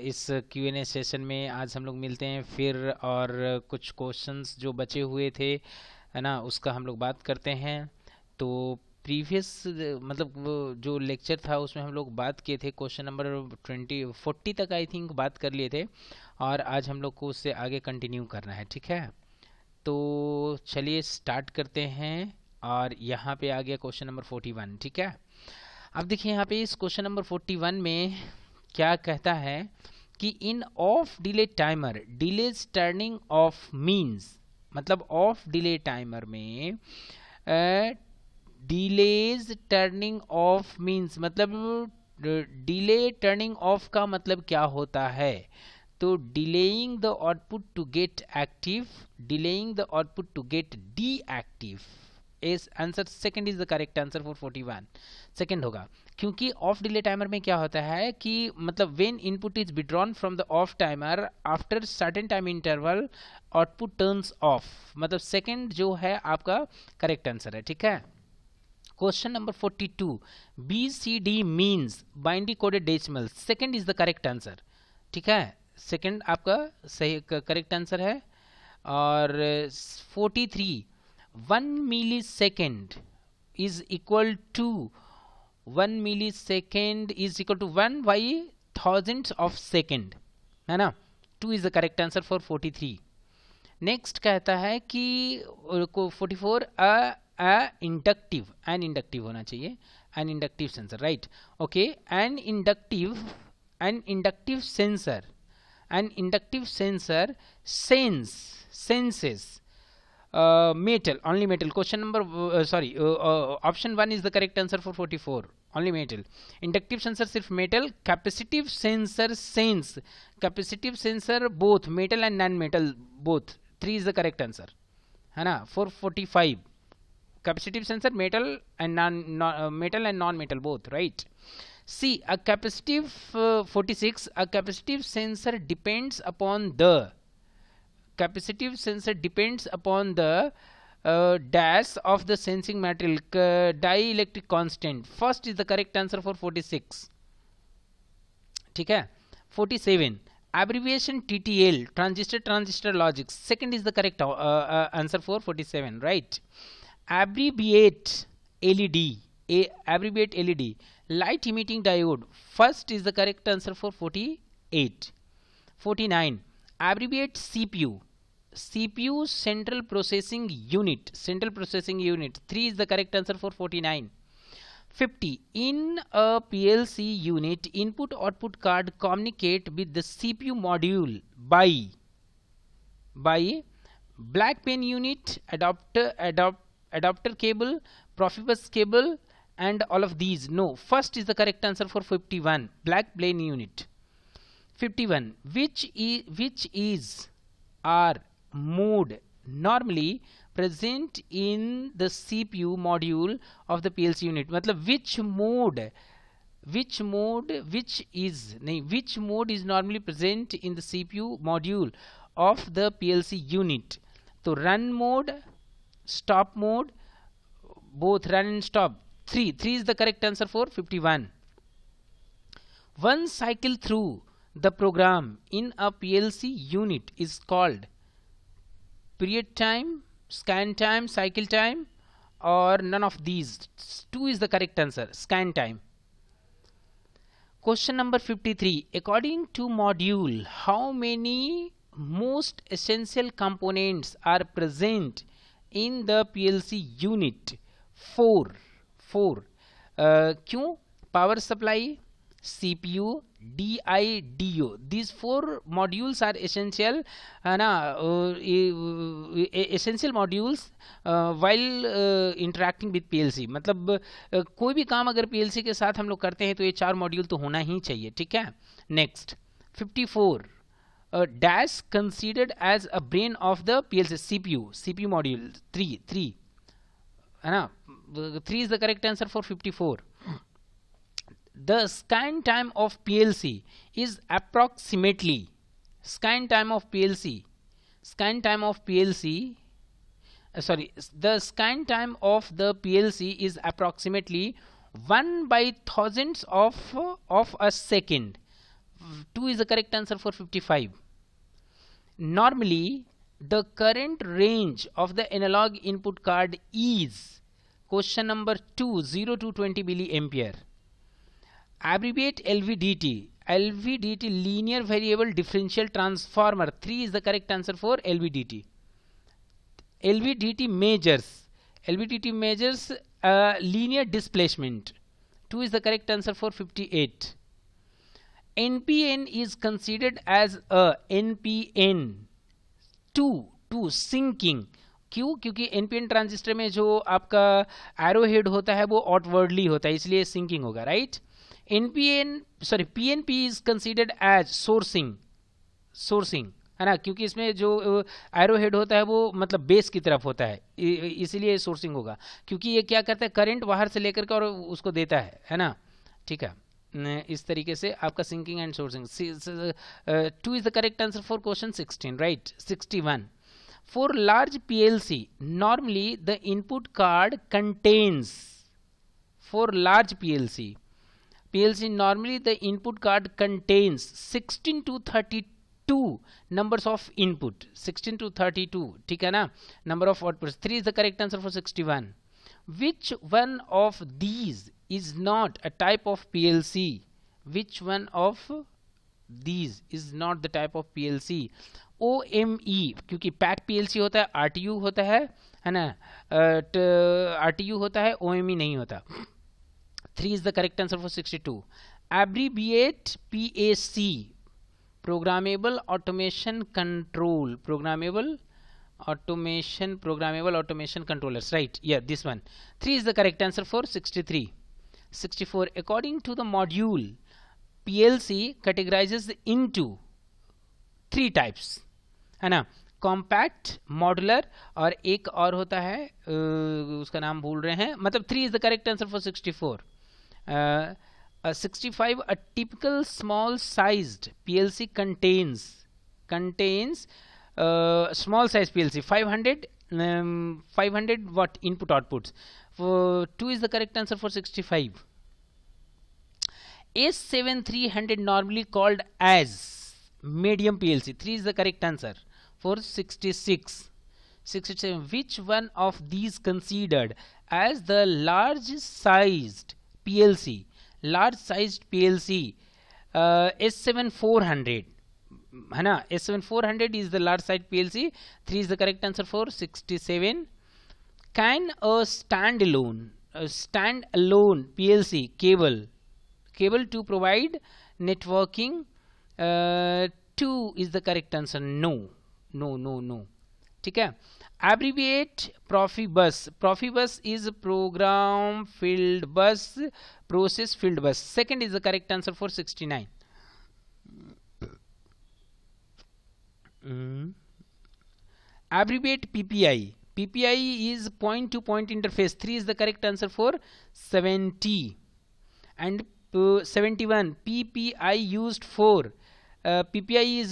इस Q&A session में आज हम लोग मिलते हैं फिर, और कुछ क्वेश्चंस जो बचे हुए थे है ना उसका हम लोग बात करते हैं। तो प्रीवियस मतलब वो जो लेक्चर था उसमें हम लोग बात किए थे, क्वेश्चन नंबर 40 तक आई थिंक बात कर लिए थे, और आज हम लोग को उससे आगे कंटिन्यू करना है। ठीक है, तो चलिए स्टार्ट करते हैं। और यहाँ पे आ गया क्वेश्चन नंबर 41। ठीक है, अब देखिए यहाँ पे इस क्वेश्चन नंबर 41 में क्या कहता है कि in off delay timer delays turning off means, मतलब ऑफ डिले टाइमर में डिलेज टर्निंग ऑफ मीन्स मतलब डिले टर्निंग ऑफ का मतलब क्या होता है। तो delaying the output to get active, delaying the output to get deactive is answer. Second is the correct answer for 41। Second होगा, क्योंकि ऑफ डिले टाइमर में क्या होता है कि मतलब when input is withdrawn from the off timer after certain time interval output turns of, मतलब second जो है आपका करेक्ट आंसर है। ठीक है, question number 42, BCD means binary coded decimal, second is the correct answer. ठीक है, सेकंड आपका सही करेक्ट आंसर है। और 43, 1 millisecond is equal to 1 millisecond is equal to 1 by thousands of second, है ना। 2 is the correct answer for 43। Next कहता है कि 44, इंडक्टिव, एन इंडक्टिव होना चाहिए, एन inductive sensor, right. Okay, an inductive sensor, an inductive sensor senses metal, only metal. Question number option 1 is the correct answer for 44, only metal. Inductive sensor सिर्फ metal, capacitive sensor sense, capacitive sensor both metal and non metal both, 3 is the correct answer, है ना। for 45 capacitive sensor metal and metal and non metal both, right. See, a capacitive 46, a capacitive sensor depends upon the dash of the sensing material, dielectric constant. First is the correct answer for 46. ठीक है, 47, abbreviation TTL, transistor logic, second is the correct answer for 47, right. Abbreviate LED, light emitting diode, first is the correct answer for 48. 49, abbreviate CPU central processing unit, 3 is the correct answer for 49. 50, in a PLC unit input output card communicate with the CPU module by black pen unit, adapter cable, Profibus cable, and all of these. No, first is the correct answer for 51, black plane unit. 51, which is our mode normally present in the CPU module of the PLC unit, मतलब which mode is normally present in the CPU module of the PLC unit. तो run mode, stop mode, both run and stop. 3 is the correct answer for 51. One cycle through the program in a PLC unit is called period time, scan time, cycle time, or none of these. 2 is the correct answer, scan time. Question number 53, according to module, how many most essential components are present in the PLC unit? 4. क्यों? Power supply, CPU, DI/DO, these 4 modules are essential, है ना, essential modules while interacting with PLC, मतलब कोई भी काम अगर PLC के साथ हम लोग करते हैं तो ये 4 मॉड्यूल तो होना ही चाहिए। ठीक है, next 54, dash considered as a brain of the PLC, CPU module, 3 है ना, 3 is the correct answer for 54. The scan time of PLC is approximately, the scan time of the PLC is approximately 1 by thousandths of a second. 2 is the correct answer for 55. Normally, the current range of the analog input card is, question number 2, 0 to 20 milliampere. Abbreviate LVDT. LVDT, linear variable differential transformer. 3 is the correct answer for LVDT. LVDT measures linear displacement. 2 is the correct answer for 58. NPN is considered as a NPN to sinking. क्यों? क्योंकि NPN transistor में जो आपका arrow head होता है वो outwardly होता है, इसलिए सिंकिंग होगा, right. PNP is considered as sourcing, है ना, क्योंकि इसमें जो एरो हेड होता है वो मतलब बेस की तरफ होता है, इसीलिए सोर्सिंग होगा, क्योंकि ये क्या करता है, करंट बाहर से लेकर के और उसको देता है ना. ठीक है, इस तरीके से आपका sinking and sourcing. 2 is the correct answer for question 16, right. 61. For large PLC, normally the input card contains, for large PLC, normally the input card contains 16 to 32 numbers of input. 16 to 32, ठीक है ना, number of outputs. 3 is the correct answer for 61. Which one of these is not a type of PLC? Which one of these is not the type of PLC? OME, क्योंकि pack PLC होता है, RTU होता है ना, RTU होता है, OME नहीं होता. 3 is the correct answer for 62. Abbreviate PAC, programmable automation controllers, right. Yeah, this one. 3 is the correct answer for 63. 64. According to the module, PLC categorizes into 3 types, है ना, कॉम्पैक्ट, मॉडुलर और एक और होता है, उसका नाम भूल रहे हैं, मतलब 3 is the correct answer for 64. 65. A typical small sized PLC contains small size PLC 500 watt input outputs. 2 is the correct answer for 65. S7300 normally called as medium PLC. 3 is the correct answer for 66. 67. Which one of these considered as the large sized PLC? S7400, है ना, S7400 is the large sized PLC. 3 is the correct answer for 67. Can a standalone PLC cable to provide networking? 2 is the correct answer. No. ठीक है. Abbreviate Profibus is program field bus, process field bus. Second is the correct answer for 69. Abbreviate PPI is point to point interface. 3 is the correct answer for 70. And 71. PPI is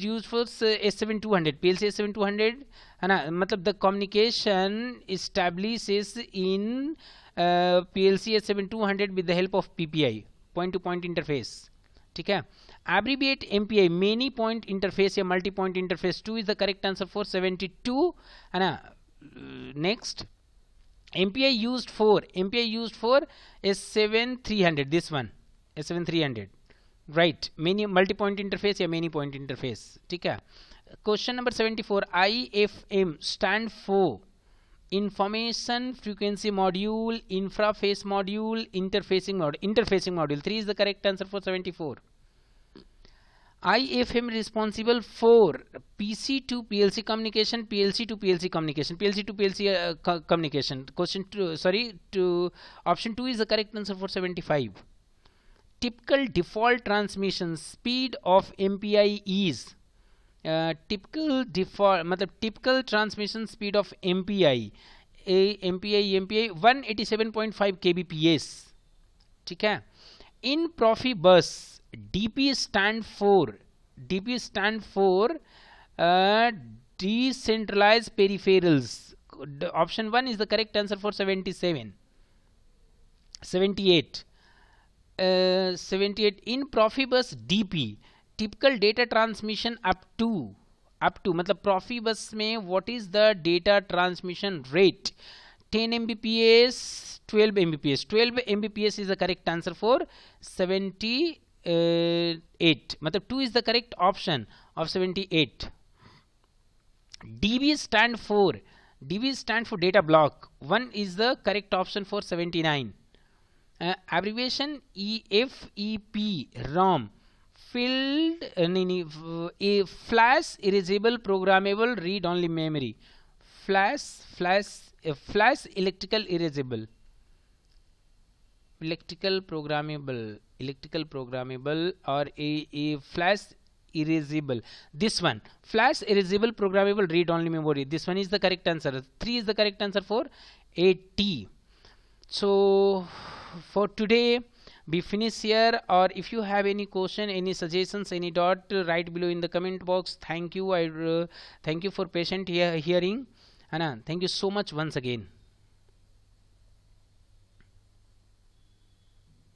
used for S7200, PLC S7200, है ना, मतलब the communication establishes in PLC S7200 with the help of PPI, point to point interface. ठीक है. Abbreviate MPI, many point interface या multi point interface. 2 is the correct answer for 72, है ना. Next, MPI used for S7300, this one, S7300, right. Many multi point interface या many point interface. ठीक है. Question number 74. IFM stand for information frequency module, infraphase module, interfacing module. 3 is the correct answer for 74. IFM responsible for PC to PLC communication, PLC to PLC communication, PLC to PLC communication. Option 2 is the correct answer for 75. Typical default transmission speed of MPI is, typical transmission speed of MPI 187.5 kbps. ठीक है. In Profibus, DP stand for decentralized peripherals. Option 1 is the correct answer for 77. 78. In Profibus DP, typical data transmission up to मतलब Profibus में what is the data transmission rate? 10 Mbps, 12 Mbps. 12 Mbps is the correct answer for 78. मतलब 2 is the correct option of 78. DB stand for data block. 1 is the correct option for 79. Abbreviation EFEP ROM. Filled flash erasable programmable read only memory. Flash electrical programmable or a flash erasable. This one, flash erasable programmable read only memory. This one is the correct answer. 3 is the correct answer for 80. So for today we finish here, or if you have any question, any suggestions, any dot, write below in the comment box. Thank you. Thank you for patient hearing. Thank you so much once again.